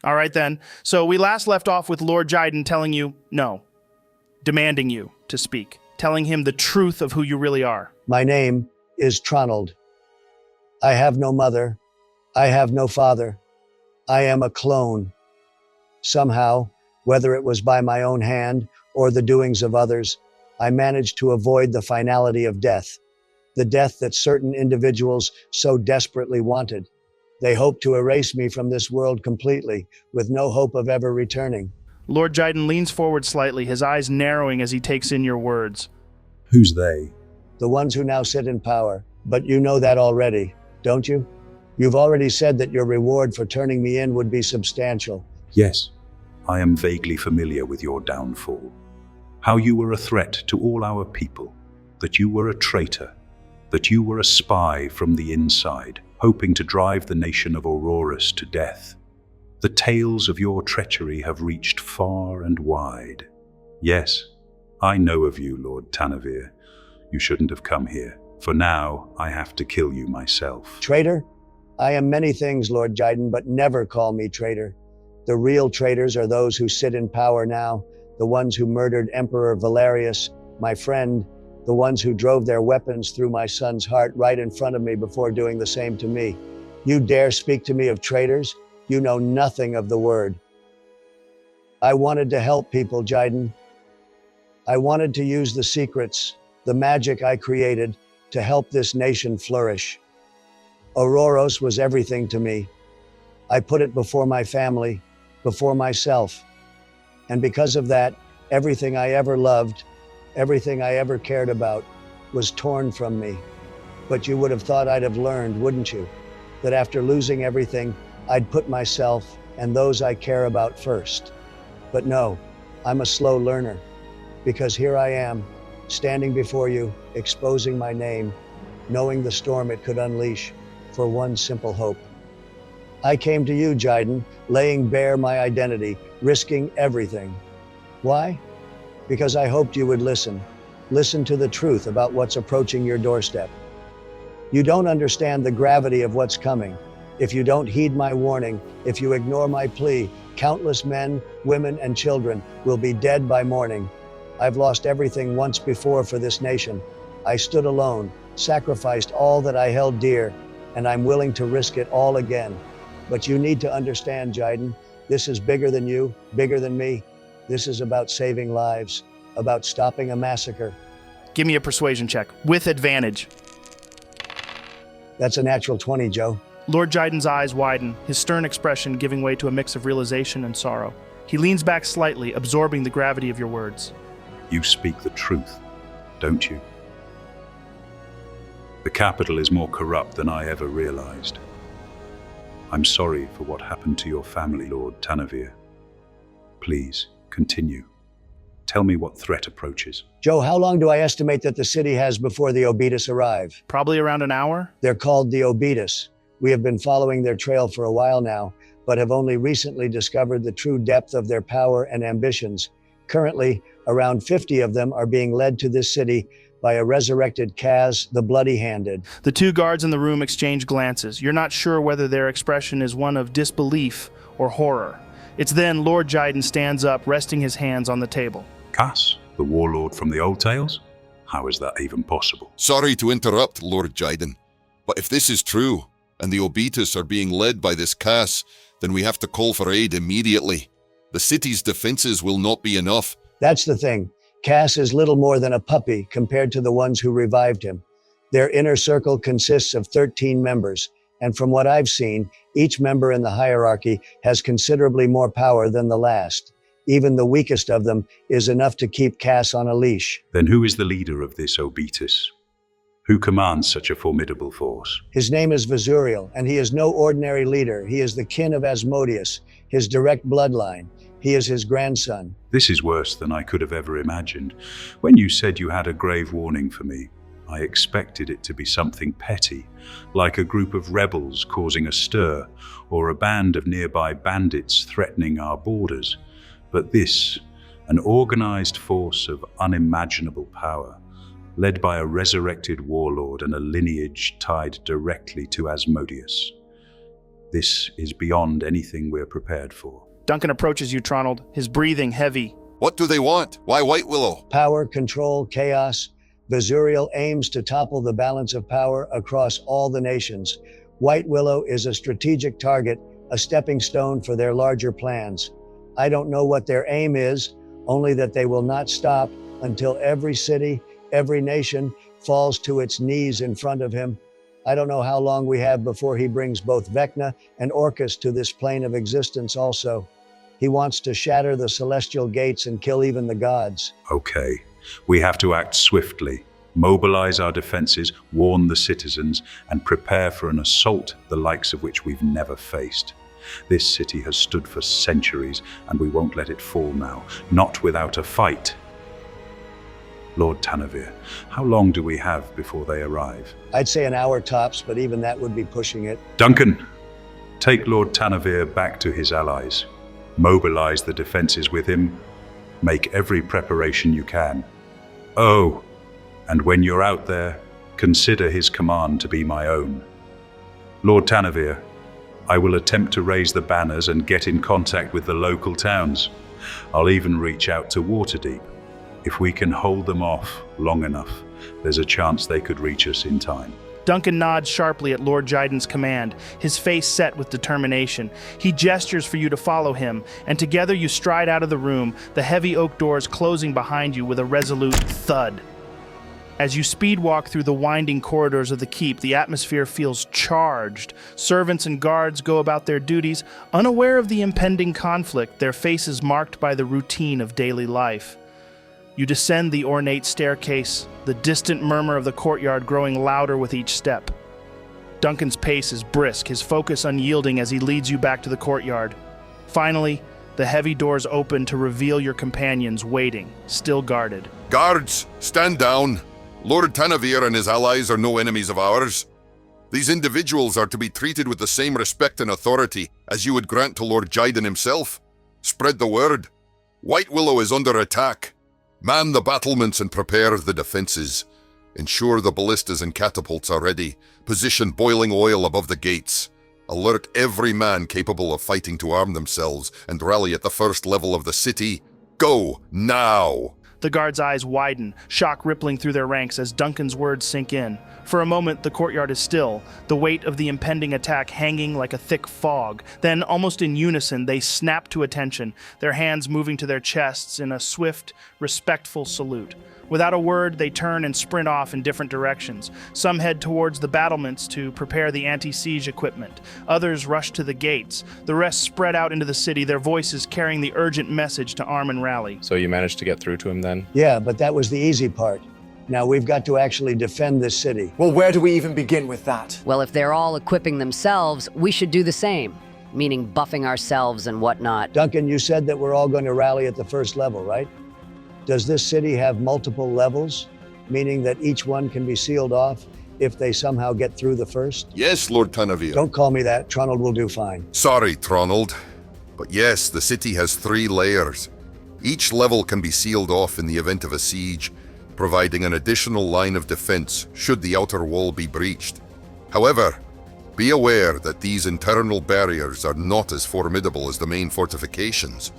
All right then. So we last left off with Lord Jiden telling you no, demanding you to speak, telling him the truth of who you really are. My name is Tronald. I have no mother. I have no father. I am a clone. Somehow, whether it was by my own hand or the doings of others, I managed to avoid the finality of death, the death that certain individuals so desperately wanted. They hoped to erase me from this world completely, with no hope of ever returning. Lord Jiden leans forward slightly, his eyes narrowing as he takes in your words. Who's they? The ones who now sit in power. But you know that already, don't you? You've already said that your reward for turning me in would be substantial. Yes, I am vaguely familiar with your downfall. How you were a threat to all our people, that you were a traitor, that you were a spy from the inside, hoping to drive the nation of Aurorus to death. The tales of your treachery have reached far and wide. Yes, I know of you, Lord Tanavir. You shouldn't have come here. For now, I have to kill you myself. Traitor? I am many things, Lord Jiden, but never call me traitor. The real traitors are those who sit in power now, the ones who murdered Emperor Valerius, my friend, the ones who drove their weapons through my son's heart right in front of me before doing the same to me. You dare speak to me of traitors? You know nothing of the word. I wanted to help people, Jiden. I wanted to use the secrets, the magic I created, to help this nation flourish. Aurorus was everything to me. I put it before my family, before myself. And because of that, everything I ever loved, everything I ever cared about, was torn from me. But you would have thought I'd have learned, wouldn't you? That after losing everything, I'd put myself and those I care about first. But no, I'm a slow learner. Because here I am, standing before you, exposing my name, knowing the storm it could unleash, for one simple hope. I came to you, Jiden, laying bare my identity, risking everything. Why? Because I hoped you would listen. Listen to the truth about what's approaching your doorstep. You don't understand the gravity of what's coming. If you don't heed my warning, if you ignore my plea, countless men, women, and children will be dead by morning. I've lost everything once before for this nation. I stood alone, sacrificed all that I held dear, and I'm willing to risk it all again. But you need to understand, Jiden, this is bigger than you, bigger than me. This is about saving lives, about stopping a massacre. Give me a persuasion check, with advantage. That's a natural 20, Joe. Lord Jiden's eyes widen, his stern expression giving way to a mix of realization and sorrow. He leans back slightly, absorbing the gravity of your words. You speak the truth, don't you? The capital is more corrupt than I ever realized. I'm sorry for what happened to your family, Lord Tanavir. Please, continue. Tell me what threat approaches. Joe, how long do I estimate that the city has before the Obetus arrive? Probably around an hour? They're called the Obetus. We have been following their trail for a while now, but have only recently discovered the true depth of their power and ambitions. Currently, around 50 of them are being led to this city by a resurrected Kaz, the Bloody-Handed. The two guards in the room exchange glances. You're not sure whether their expression is one of disbelief or horror. It's then Lord Jiden stands up, resting his hands on the table. Kaz, the warlord from the old tales? How is that even possible? Sorry to interrupt, Lord Jiden, but if this is true, and the Obetus are being led by this Kaz, then we have to call for aid immediately. The city's defenses will not be enough. That's the thing. Cass is little more than a puppy compared to the ones who revived him. Their inner circle consists of 13 members, and from what I've seen, each member in the hierarchy has considerably more power than the last. Even the weakest of them is enough to keep Cass on a leash. Then who is the leader of this Obetus? Who commands such a formidable force? His name is Vizuriel, and he is no ordinary leader. He is the kin of Asmodeus, his direct bloodline. He is his grandson. This is worse than I could have ever imagined. When you said you had a grave warning for me, I expected it to be something petty, like a group of rebels causing a stir, or a band of nearby bandits threatening our borders. But this, an organized force of unimaginable power, led by a resurrected warlord and a lineage tied directly to Asmodeus. This is beyond anything we're prepared for. Duncan approaches you, Tronald, his breathing heavy. What do they want? Why White Willow? Power, control, chaos. Vizuriel aims to topple the balance of power across all the nations. White Willow is a strategic target, a stepping stone for their larger plans. I don't know what their aim is, only that they will not stop until every city, every nation falls to its knees in front of him. I don't know how long we have before he brings both Vecna and Orcus to this plane of existence also. He wants to shatter the celestial gates and kill even the gods. Okay, we have to act swiftly, mobilize our defenses, warn the citizens, and prepare for an assault the likes of which we've never faced. This city has stood for centuries, and we won't let it fall now, not without a fight. Lord Tanavir, how long do we have before they arrive? I'd say an hour tops, but even that would be pushing it. Duncan, take Lord Tanavir back to his allies. Mobilize the defenses with him. Make every preparation you can. Oh, and when you're out there, consider his command to be my own. Lord Tanavir, I will attempt to raise the banners and get in contact with the local towns. I'll even reach out to Waterdeep. If we can hold them off long enough, there's a chance they could reach us in time. Duncan nods sharply at Lord Jaiden's command, his face set with determination. He gestures for you to follow him, and together you stride out of the room, the heavy oak doors closing behind you with a resolute thud. As you speed walk through the winding corridors of the keep, the atmosphere feels charged. Servants and guards go about their duties, unaware of the impending conflict, their faces marked by the routine of daily life. You descend the ornate staircase, the distant murmur of the courtyard growing louder with each step. Duncan's pace is brisk, his focus unyielding as he leads you back to the courtyard. Finally, the heavy doors open to reveal your companions waiting, still guarded. Guards, stand down. Lord Tanavir and his allies are no enemies of ours. These individuals are to be treated with the same respect and authority as you would grant to Lord Jaiden himself. Spread the word. White Willow is under attack. Man the battlements and prepare the defenses. Ensure the ballistas and catapults are ready. Position boiling oil above the gates. Alert every man capable of fighting to arm themselves and rally at the first level of the city. Go, now! The guards' eyes widen, shock rippling through their ranks as Duncan's words sink in. For a moment, the courtyard is still, the weight of the impending attack hanging like a thick fog. Then, almost in unison, they snap to attention, their hands moving to their chests in a swift, respectful salute. Without a word, they turn and sprint off in different directions. Some head towards the battlements to prepare the anti-siege equipment. Others rush to the gates. The rest spread out into the city, their voices carrying the urgent message to arm and rally. So you managed to get through to him then? Yeah, but that was the easy part. Now we've got to actually defend this city. Well, where do we even begin with that? Well, if they're all equipping themselves, we should do the same, meaning buffing ourselves and whatnot. Duncan, you said that we're all going to rally at the first level, right? Does this city have multiple levels, meaning that each one can be sealed off if they somehow get through the first? Yes, Lord Tanavir. Don't call me that. Tronald will do fine. Sorry, Tronald. But yes, the city has 3 layers. Each level can be sealed off in the event of a siege, providing an additional line of defense should the outer wall be breached. However, be aware that these internal barriers are not as formidable as the main fortifications.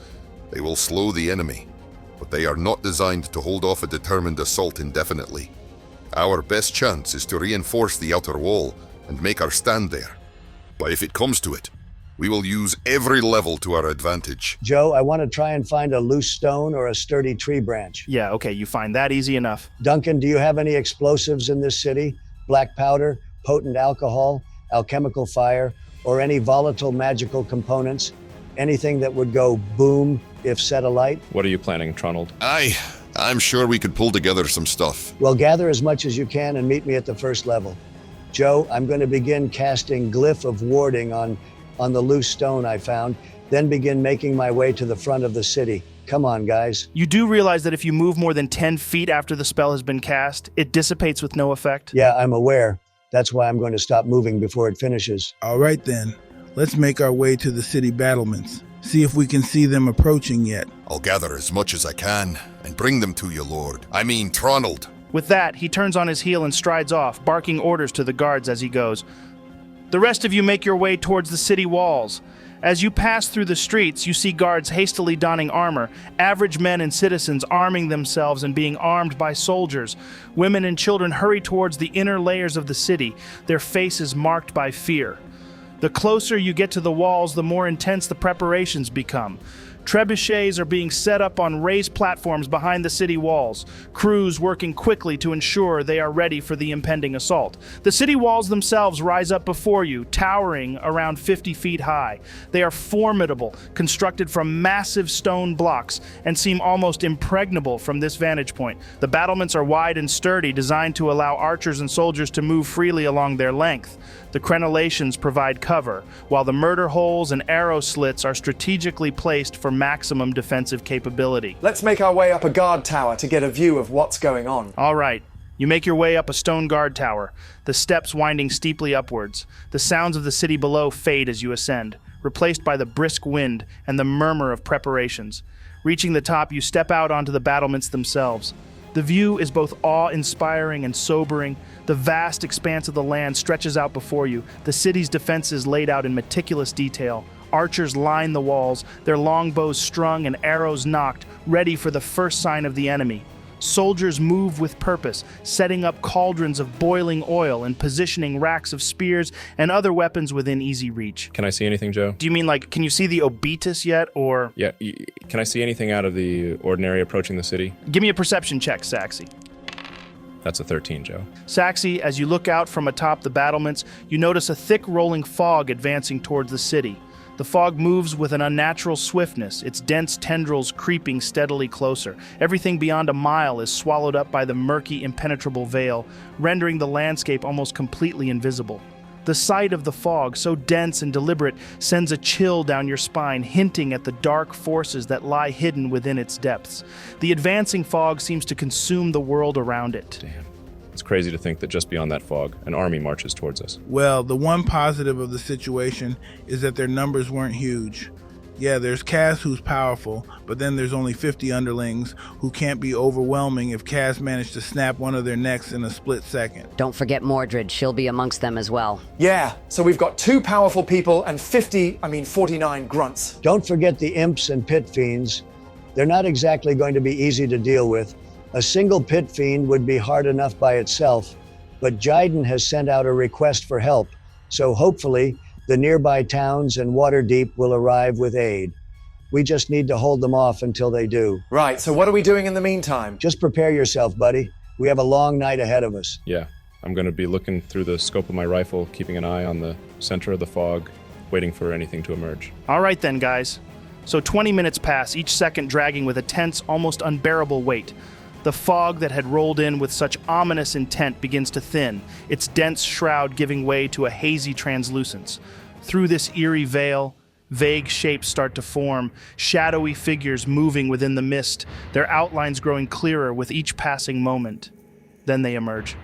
They will slow the enemy, but they are not designed to hold off a determined assault indefinitely. Our best chance is to reinforce the outer wall and make our stand there. But if it comes to it, we will use every level to our advantage. Joe, I want to try and find a loose stone or a sturdy tree branch. Yeah, okay, you find that easy enough. Duncan, do you have any explosives in this city? Black powder, potent alcohol, alchemical fire, or any volatile magical components? Anything that would go boom if set alight? What are you planning, Tronald? I'm sure we could pull together some stuff. Well, gather as much as you can and meet me at the first level. Joe, I'm going to begin casting Glyph of Warding on the loose stone I found, then begin making my way to the front of the city. Come on, guys. You do realize that if you move more than 10 feet after the spell has been cast, it dissipates with no effect? Yeah, I'm aware. That's why I'm going to stop moving before it finishes. All right then, let's make our way to the city battlements. See if we can see them approaching yet. I'll gather as much as I can and bring them to you, Lord. I mean, Tronald. With that, he turns on his heel and strides off, barking orders to the guards as he goes. The rest of you make your way towards the city walls. As you pass through the streets, you see guards hastily donning armor, average men and citizens arming themselves and being armed by soldiers. Women and children hurry towards the inner layers of the city, their faces marked by fear. The closer you get to the walls, the more intense the preparations become. Trebuchets are being set up on raised platforms behind the city walls, crews working quickly to ensure they are ready for the impending assault. The city walls themselves rise up before you, towering around 50 feet high. They are formidable, constructed from massive stone blocks, and seem almost impregnable from this vantage point. The battlements are wide and sturdy, designed to allow archers and soldiers to move freely along their length. The crenellations provide cover, while the murder holes and arrow slits are strategically placed for maximum defensive capability. Let's make our way up a guard tower to get a view of what's going on. All right. You make your way up a stone guard tower, the steps winding steeply upwards. The sounds of the city below fade as you ascend, replaced by the brisk wind and the murmur of preparations. Reaching the top, you step out onto the battlements themselves. The view is both awe-inspiring and sobering. The vast expanse of the land stretches out before you, the city's defenses laid out in meticulous detail. Archers line the walls, their longbows strung and arrows nocked, ready for the first sign of the enemy. Soldiers move with purpose, setting up cauldrons of boiling oil and positioning racks of spears and other weapons within easy reach. Can I see anything, Joe? Do you mean can you see the Obetus yet, or? Yeah, can I see anything out of the ordinary approaching the city? Give me a perception check, Saxy. That's a 13, Joe. Saxy, as you look out from atop the battlements, you notice a thick rolling fog advancing towards the city. The fog moves with an unnatural swiftness, its dense tendrils creeping steadily closer. Everything beyond a mile is swallowed up by the murky, impenetrable veil, rendering the landscape almost completely invisible. The sight of the fog, so dense and deliberate, sends a chill down your spine, hinting at the dark forces that lie hidden within its depths. The advancing fog seems to consume the world around it. Damn. It's crazy to think that just beyond that fog, an army marches towards us. Well, the one positive of the situation is that their numbers weren't huge. Yeah, there's Cass who's powerful, but then there's only 50 underlings who can't be overwhelming if Cass managed to snap one of their necks in a split second. Don't forget Mordred, she'll be amongst them as well. Yeah, so we've got 2 powerful people and 49 grunts. Don't forget the imps and pit fiends. They're not exactly going to be easy to deal with. A single pit fiend would be hard enough by itself, but Jyden has sent out a request for help, so hopefully the nearby towns and Waterdeep will arrive with aid. We just need to hold them off until they do. Right, so what are we doing in the meantime? Just prepare yourself, buddy. We have a long night ahead of us. Yeah, I'm going to be looking through the scope of my rifle, keeping an eye on the center of the fog, waiting for anything to emerge. All right then, guys. So 20 minutes pass, each second dragging with a tense, almost unbearable weight. The fog that had rolled in with such ominous intent begins to thin, its dense shroud giving way to a hazy translucence. Through this eerie veil, vague shapes start to form, shadowy figures moving within the mist, their outlines growing clearer with each passing moment. Then they emerge.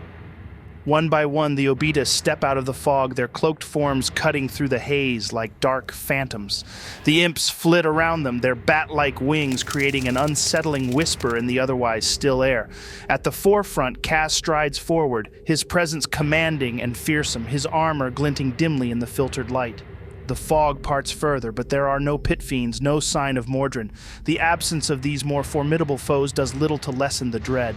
One by one, the Obetus step out of the fog, their cloaked forms cutting through the haze like dark phantoms. The imps flit around them, their bat-like wings creating an unsettling whisper in the otherwise still air. At the forefront, Cass strides forward, his presence commanding and fearsome, his armor glinting dimly in the filtered light. The fog parts further, but there are no pit fiends, no sign of Mordred. The absence of these more formidable foes does little to lessen the dread.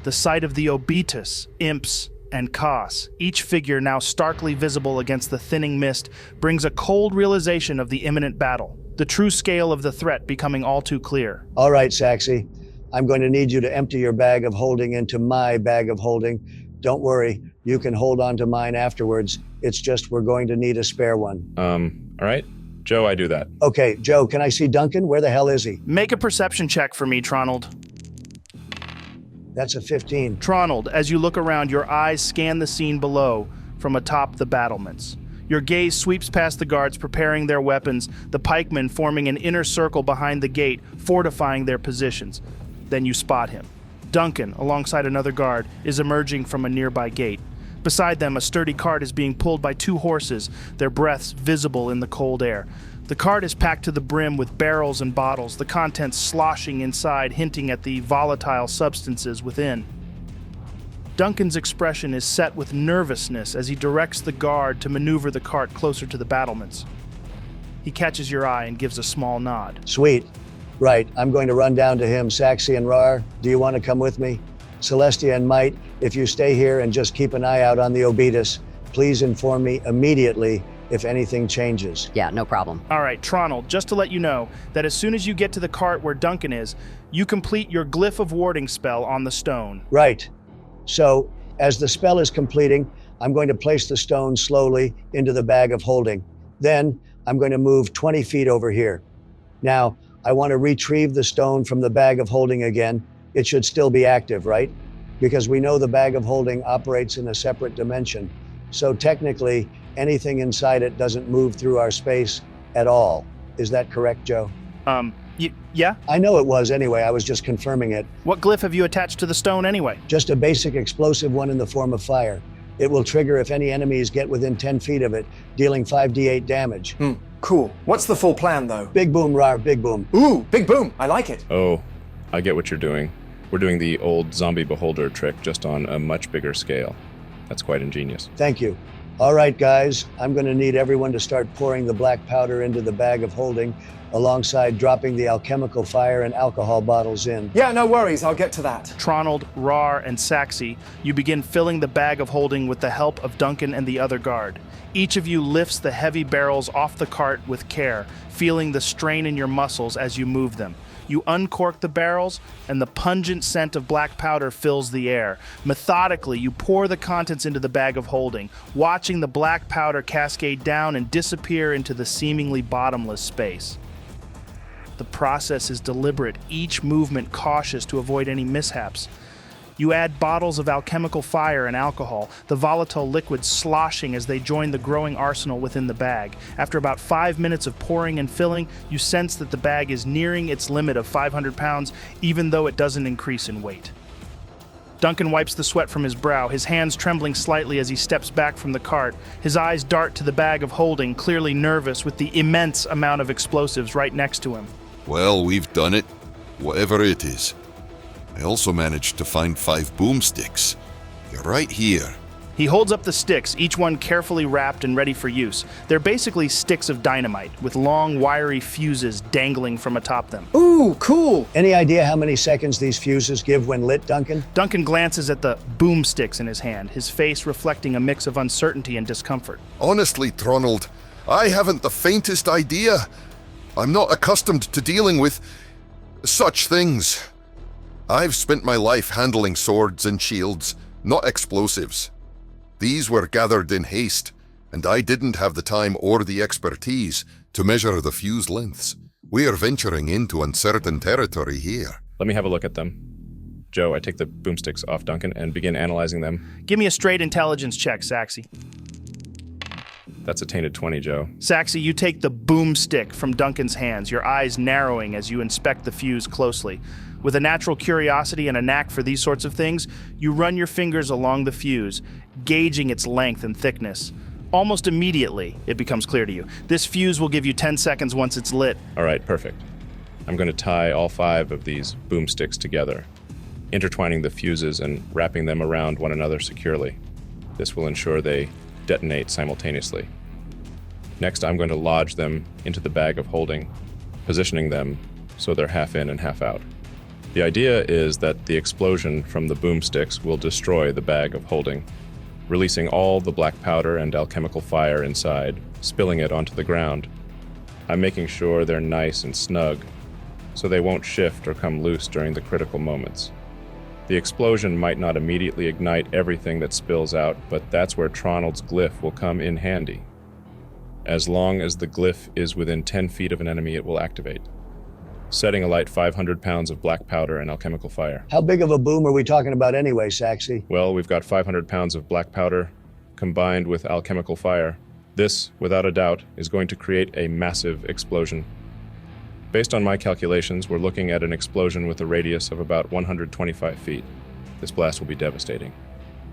The sight of the Obetus, imps, and Cass, each figure now starkly visible against the thinning mist, brings a cold realization of the imminent battle, the true scale of the threat becoming all too clear. All right, Saxy. I'm going to need you to empty your bag of holding into my bag of holding. Don't worry, you can hold on to mine afterwards. It's just we're going to need a spare one. All right. Joe, I do that. Okay, Joe, can I see Duncan? Where the hell is he? Make a perception check for me, Tronald. That's a 15. Tronald, as you look around, your eyes scan the scene below from atop the battlements. Your gaze sweeps past the guards preparing their weapons, the pikemen forming an inner circle behind the gate, fortifying their positions. Then you spot him. Duncan, alongside another guard, is emerging from a nearby gate. Beside them, a sturdy cart is being pulled by 2 horses, their breaths visible in the cold air. The cart is packed to the brim with barrels and bottles, the contents sloshing inside, hinting at the volatile substances within. Duncan's expression is set with nervousness as he directs the guard to maneuver the cart closer to the battlements. He catches your eye and gives a small nod. Sweet. Right, I'm going to run down to him. Saxi and Raarh, do you want to come with me? Celestia and Might, if you stay here and just keep an eye out on the Obetus, please inform me immediately if anything changes. Yeah, no problem. All right, Tronald, just to let you know that as soon as you get to the cart where Duncan is, you complete your Glyph of Warding spell on the stone. Right. So, as the spell is completing, I'm going to place the stone slowly into the bag of holding. Then, I'm going to move 20 feet over here. Now, I want to retrieve the stone from the bag of holding again. It should still be active, right? Because we know the bag of holding operates in a separate dimension. So technically, anything inside it doesn't move through our space at all. Is that correct, Joe? Yeah? I know it was anyway, I was just confirming it. What glyph have you attached to the stone anyway? Just a basic explosive one in the form of fire. It will trigger if any enemies get within 10 feet of it, dealing 5d8 damage. Cool. What's the full plan, though? Big boom, Raarh, big boom. Ooh, big boom. I like it. Oh, I get what you're doing. We're doing the old zombie beholder trick, just on a much bigger scale. That's quite ingenious. Thank you. All right, guys, I'm going to need everyone to start pouring the black powder into the bag of holding, alongside dropping the alchemical fire and alcohol bottles in. Yeah, no worries. I'll get to that. Tronald, Raarh, and Saxi, you begin filling the bag of holding with the help of Duncan and the other guard. Each of you lifts the heavy barrels off the cart with care, feeling the strain in your muscles as you move them. You uncork the barrels, and the pungent scent of black powder fills the air. Methodically, you pour the contents into the bag of holding, watching the black powder cascade down and disappear into the seemingly bottomless space. The process is deliberate, each movement cautious to avoid any mishaps. You add bottles of alchemical fire and alcohol, the volatile liquids sloshing as they join the growing arsenal within the bag. After about 5 minutes of pouring and filling, you sense that the bag is nearing its limit of 500 pounds, even though it doesn't increase in weight. Duncan wipes the sweat from his brow, his hands trembling slightly as he steps back from the cart. His eyes dart to the bag of holding, clearly nervous with the immense amount of explosives right next to him. Well, we've done it, whatever it is. I also managed to find 5 boomsticks. They're right here. He holds up the sticks, each one carefully wrapped and ready for use. They're basically sticks of dynamite, with long, wiry fuses dangling from atop them. Ooh, cool. Any idea how many seconds these fuses give when lit, Duncan? Duncan glances at the boomsticks in his hand, his face reflecting a mix of uncertainty and discomfort. Honestly, Tronald, I haven't the faintest idea. I'm not accustomed to dealing with such things. I've spent my life handling swords and shields, not explosives. These were gathered in haste, and I didn't have the time or the expertise to measure the fuse lengths. We are venturing into uncertain territory here. Let me have a look at them. Joe, I take the boomsticks off Duncan and begin analyzing them. Give me a straight intelligence check, Saxi. That's a tainted 20, Joe. Saxi, you take the boomstick from Duncan's hands, your eyes narrowing as you inspect the fuse closely. With a natural curiosity and a knack for these sorts of things, you run your fingers along the fuse, gauging its length and thickness. Almost immediately, it becomes clear to you. This fuse will give you 10 seconds once it's lit. All right, perfect. I'm going to tie all 5 of these boomsticks together, intertwining the fuses and wrapping them around one another securely. This will ensure they detonate simultaneously. Next, I'm going to lodge them into the bag of holding, positioning them so they're half in and half out. The idea is that the explosion from the boomsticks will destroy the bag of holding, releasing all the black powder and alchemical fire inside, spilling it onto the ground. I'm making sure they're nice and snug, so they won't shift or come loose during the critical moments. The explosion might not immediately ignite everything that spills out, but that's where Tronald's glyph will come in handy. As long as the glyph is within 10 feet of an enemy, it will activate, setting alight 500 pounds of black powder and alchemical fire. How big of a boom are we talking about anyway, Saxi? Well, we've got 500 pounds of black powder combined with alchemical fire. This, without a doubt, is going to create a massive explosion. Based on my calculations, we're looking at an explosion with a radius of about 125 feet. This blast will be devastating.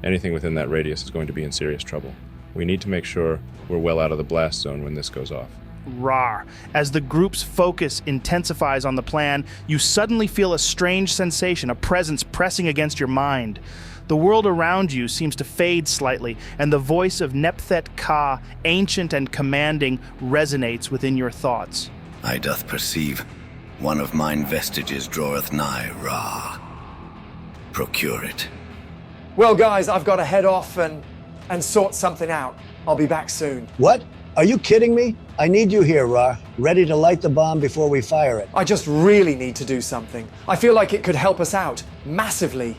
Anything within that radius is going to be in serious trouble. We need to make sure we're well out of the blast zone when this goes off. Raarh. As the group's focus intensifies on the plan, you suddenly feel a strange sensation, a presence pressing against your mind. The world around you seems to fade slightly, and the voice of Nepthet Ka, ancient and commanding, resonates within your thoughts. I doth perceive one of mine vestiges draweth nigh, Raarh. Procure it. Well, guys, I've got to head off and sort something out. I'll be back soon. What? Are you kidding me? I need you here, Raarh, ready to light the bomb before we fire it. I just really need to do something. I feel like it could help us out massively.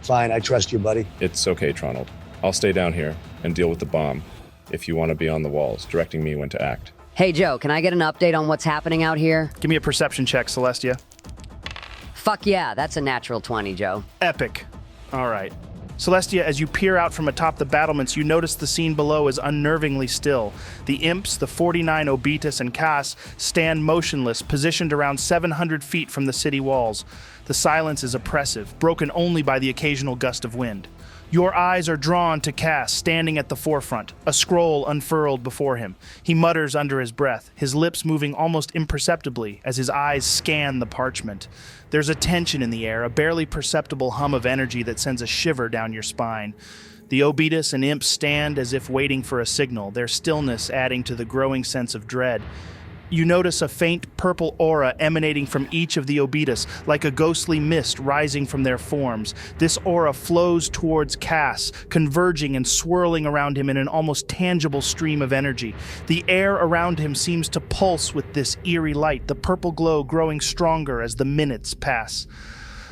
Fine, I trust you, buddy. It's okay, Tronald. I'll stay down here and deal with the bomb if you want to be on the walls, directing me when to act. Hey, Joe, can I get an update on what's happening out here? Give me a perception check, Celestia. Fuck yeah, that's a natural 20, Joe. Epic. All right. Celestia, as you peer out from atop the battlements, you notice the scene below is unnervingly still. The imps, the 49 Obitus and Cass, stand motionless, positioned around 700 feet from the city walls. The silence is oppressive, broken only by the occasional gust of wind. Your eyes are drawn to Cass, standing at the forefront, a scroll unfurled before him. He mutters under his breath, his lips moving almost imperceptibly as his eyes scan the parchment. There's a tension in the air, a barely perceptible hum of energy that sends a shiver down your spine. The Obitus and imps stand as if waiting for a signal, their stillness adding to the growing sense of dread. You notice a faint purple aura emanating from each of the Obitus, like a ghostly mist rising from their forms. This aura flows towards Cass, converging and swirling around him in an almost tangible stream of energy. The air around him seems to pulse with this eerie light, the purple glow growing stronger as the minutes pass.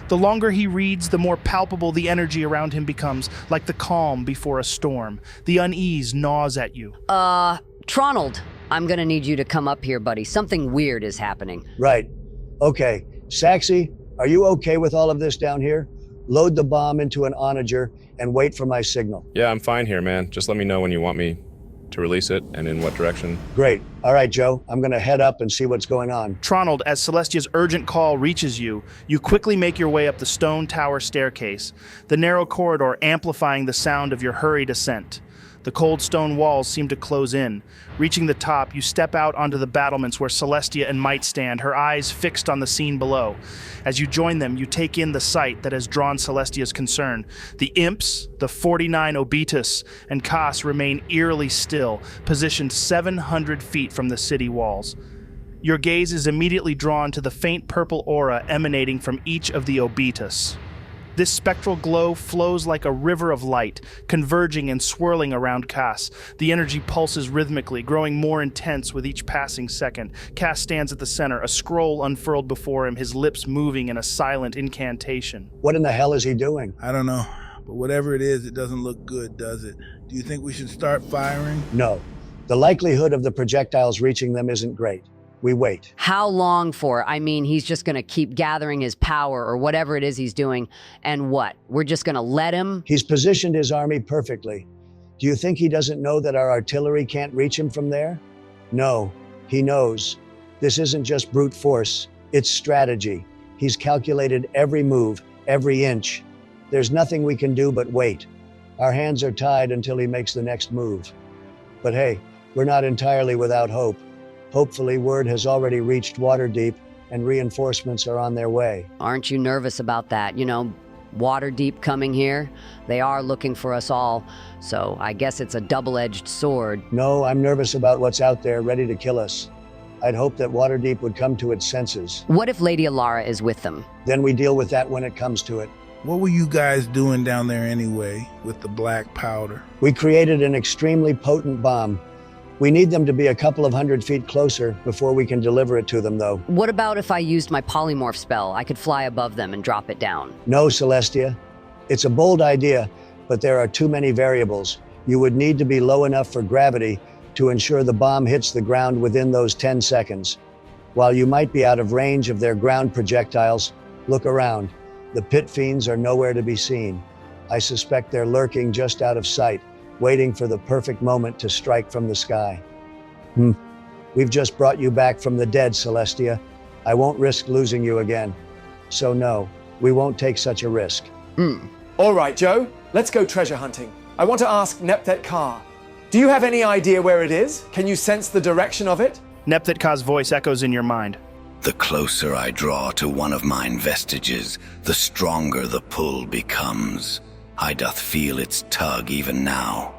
The longer he reads, the more palpable the energy around him becomes, like the calm before a storm. The unease gnaws at you. Tronald, I'm gonna need you to come up here, buddy. Something weird is happening. Right. Okay. Saxy, are you okay with all of this down here? Load the bomb into an onager and wait for my signal. Yeah, I'm fine here, man. Just let me know when you want me to release it and in what direction. Great. All right, Joe. I'm going to head up and see what's going on. Tronald, as Celestia's urgent call reaches you, you quickly make your way up the stone tower staircase, the narrow corridor amplifying the sound of your hurried ascent. The cold stone walls seem to close in. Reaching the top, you step out onto the battlements where Celestia and Might stand, her eyes fixed on the scene below. As you join them, you take in the sight that has drawn Celestia's concern. The imps, the 49 Obitus, and Cass remain eerily still, positioned 700 feet from the city walls. Your gaze is immediately drawn to the faint purple aura emanating from each of the Obitus. This spectral glow flows like a river of light, converging and swirling around Cass. The energy pulses rhythmically, growing more intense with each passing second. Cass stands at the center, a scroll unfurled before him, his lips moving in a silent incantation. What in the hell is he doing? I don't know, but whatever it is, it doesn't look good, does it? Do you think we should start firing? No. The likelihood of the projectiles reaching them isn't great. We wait. How long for? I mean, he's just gonna keep gathering his power or whatever it is he's doing, and what? We're just gonna let him? He's positioned his army perfectly. Do you think he doesn't know that our artillery can't reach him from there? No, he knows. This isn't just brute force, it's strategy. He's calculated every move, every inch. There's nothing we can do but wait. Our hands are tied until he makes the next move. But hey, we're not entirely without hope. Hopefully, word has already reached Waterdeep and reinforcements are on their way. Aren't you nervous about that? You know, Waterdeep coming here? They are looking for us all, so I guess it's a double-edged sword. No, I'm nervous about what's out there ready to kill us. I'd hope that Waterdeep would come to its senses. What if Lady Alara is with them? Then we deal with that when it comes to it. What were you guys doing down there anyway with the black powder? We created an extremely potent bomb. We need them to be a couple of 100 feet closer before we can deliver it to them, though. What about if I used my polymorph spell? I could fly above them and drop it down. No, Celestia. It's a bold idea, but there are too many variables. You would need to be low enough for gravity to ensure the bomb hits the ground within those 10 seconds. While you might be out of range of their ground projectiles, look around. The pit fiends are nowhere to be seen. I suspect they're lurking just out of sight, waiting for the perfect moment to strike from the sky. We've just brought you back from the dead, Celestia. I won't risk losing you again. So no, we won't take such a risk. All right, Joe, let's go treasure hunting. I want to ask Nepthet Ka. Do you have any idea where it is? Can you sense the direction of it? Nepthet Ka's voice echoes in your mind. The closer I draw to one of mine vestiges, the stronger the pull becomes. I doth feel its tug even now.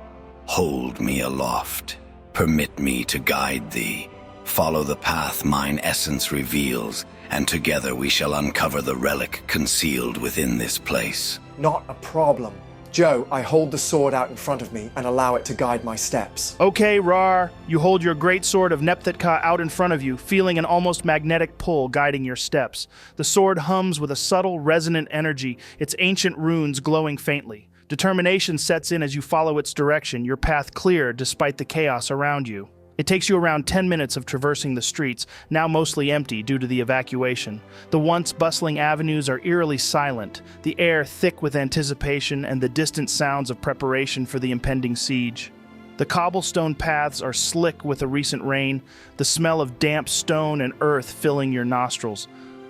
Hold me aloft. Permit me to guide thee. Follow the path mine essence reveals, and together we shall uncover the relic concealed within this place. Not a problem. Joe, I hold the sword out in front of me and allow it to guide my steps. Okay, Raarh. You hold your great sword of Nepthet-Ka out in front of you, feeling an almost magnetic pull guiding your steps. The sword hums with a subtle, resonant energy, its ancient runes glowing faintly. Determination sets in as you follow its direction, your path clear despite the chaos around you. It takes you around 10 minutes of traversing the streets, now mostly empty due to the evacuation. The once bustling avenues are eerily silent, the air thick with anticipation and the distant sounds of preparation for the impending siege. The cobblestone paths are slick with the recent rain, the smell of damp stone and earth filling your nostrils.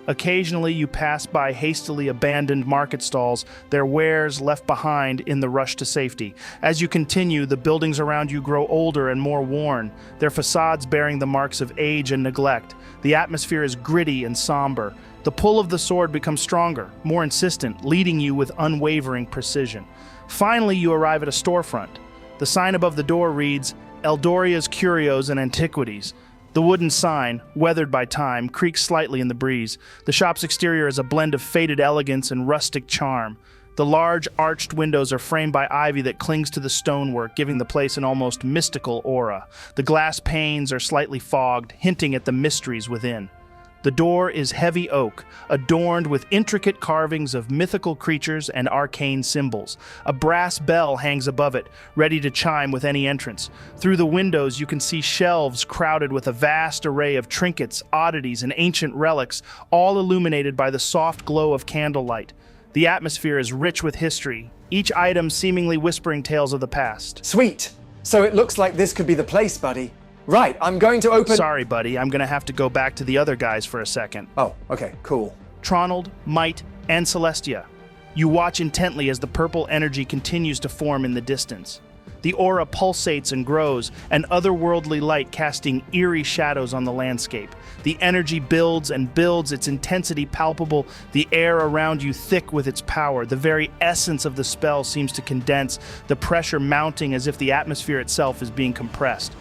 Occasionally you pass by hastily abandoned market stalls, their wares left behind in the rush to safety. As you continue, the buildings around you grow older and more worn, their facades bearing the marks of age and neglect. The atmosphere is gritty and somber. The pull of the sword becomes stronger, more insistent, leading you with unwavering precision. Finally, you arrive at a storefront. The sign above the door reads, Eldoria's Curios and Antiquities. The wooden sign, weathered by time, creaks slightly in the breeze. The shop's exterior is a blend of faded elegance and rustic charm. The large, arched windows are framed by ivy that clings to the stonework, giving the place an almost mystical aura. The glass panes are slightly fogged, hinting at the mysteries within. The door is heavy oak, adorned with intricate carvings of mythical creatures and arcane symbols. A brass bell hangs above it, ready to chime with any entrance. Through the windows, you can see shelves crowded with a vast array of trinkets, oddities, and ancient relics, all illuminated by the soft glow of candlelight. The atmosphere is rich with history, each item seemingly whispering tales of the past. Sweet! So it looks like this could be the place, buddy. Right, I'm going to open... Sorry, buddy, I'm gonna have to go back to the other guys for a second. Oh, okay, cool. Tronald, Mite, and Celestia. You watch intently as the purple energy continues to form in the distance. The aura pulsates and grows, an otherworldly light casting eerie shadows on the landscape. The energy builds and builds, its intensity palpable, the air around you thick with its power. The very essence of the spell seems to condense, the pressure mounting as if the atmosphere itself is being compressed.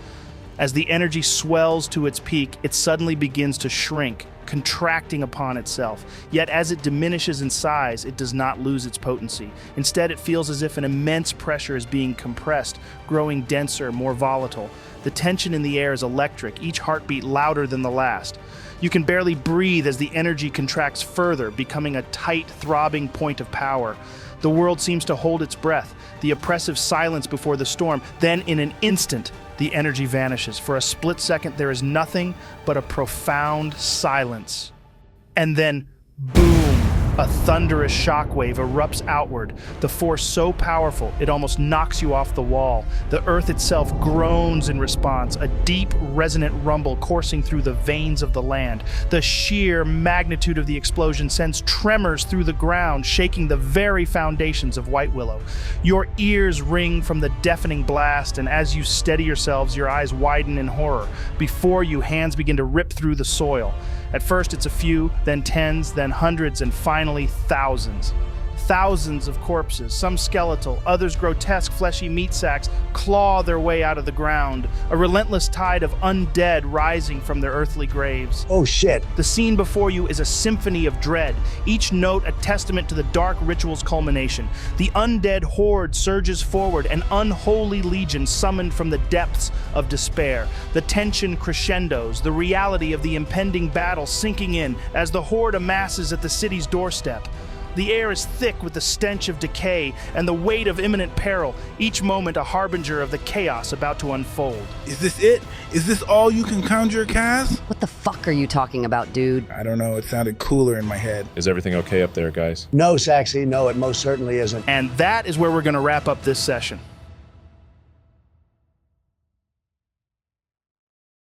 As the energy swells to its peak, it suddenly begins to shrink, contracting upon itself. Yet as it diminishes in size, it does not lose its potency. Instead, it feels as if an immense pressure is being compressed, growing denser, more volatile. The tension in the air is electric, each heartbeat louder than the last. You can barely breathe as the energy contracts further, becoming a tight, throbbing point of power. The world seems to hold its breath, the oppressive silence before the storm. Then, in an instant, the energy vanishes. For a split second, there is nothing but a profound silence. And then, boom! A thunderous shockwave erupts outward, the force so powerful it almost knocks you off the wall. The earth itself groans in response, a deep, resonant rumble coursing through the veins of the land. The sheer magnitude of the explosion sends tremors through the ground, shaking the very foundations of White Willow. Your ears ring from the deafening blast, and as you steady yourselves, your eyes widen in horror. Before you, hands begin to rip through the soil. At first it's a few, then tens, then hundreds, and finally thousands. Thousands of corpses, some skeletal, others grotesque fleshy meat sacks, claw their way out of the ground, a relentless tide of undead rising from their earthly graves. Oh shit. The scene before you is a symphony of dread, each note a testament to the dark ritual's culmination. The undead horde surges forward, an unholy legion summoned from the depths of despair. The tension crescendos, the reality of the impending battle sinking in as the horde amasses at the city's doorstep. The air is thick with the stench of decay and the weight of imminent peril, each moment a harbinger of the chaos about to unfold. Is this it? Is this all you can conjure, Cass? What the fuck are you talking about, dude? I don't know, it sounded cooler in my head. Is everything okay up there, guys? No, Saxy, no, it most certainly isn't. And that is where we're going to wrap up this session.